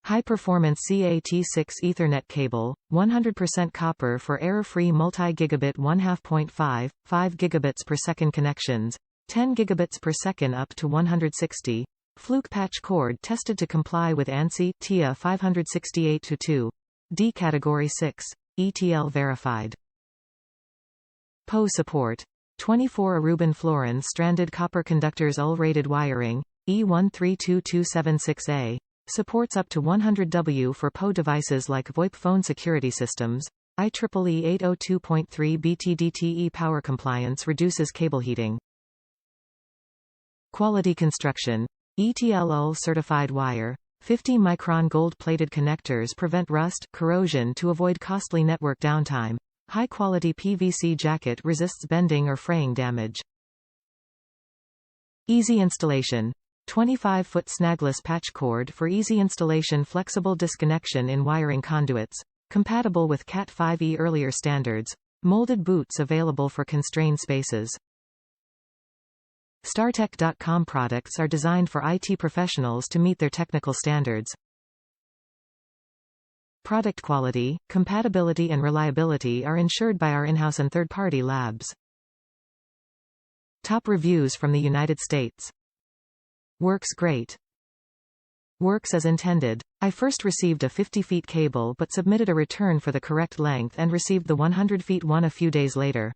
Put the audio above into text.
High-performance CAT6 Ethernet cable, 100% copper for error-free multi-gigabit 1/2.5, 5 gigabits per second connections, 10 gigabits per second up to 160. Fluke patch cord tested to comply with ANSI, TIA-568-2.D Category 6. ETL Verified. PoE support. 24 Aruban Fluorine stranded copper conductors UL rated wiring, E132276A. Supports up to 100W for PoE devices like VOIP phone security systems. IEEE 802.3 BTDTE power compliance reduces cable heating. Quality construction. ETL UL certified wire. 50-micron gold-plated connectors prevent rust, corrosion to avoid costly network downtime. High-quality PVC jacket resists bending or fraying damage. Easy installation. 25-foot snagless patch cord for easy installation, flexible disconnection in wiring conduits. Compatible with Cat5e earlier standards. Molded boots available for constrained spaces. StarTech.com products are designed for IT professionals to meet their technical standards. Product quality, compatibility and reliability are ensured by our in-house and third-party labs. Top reviews from the United States. Works great. Works as intended. I first received a 50-feet cable but submitted a return for the correct length and received the 100-feet one a few days later.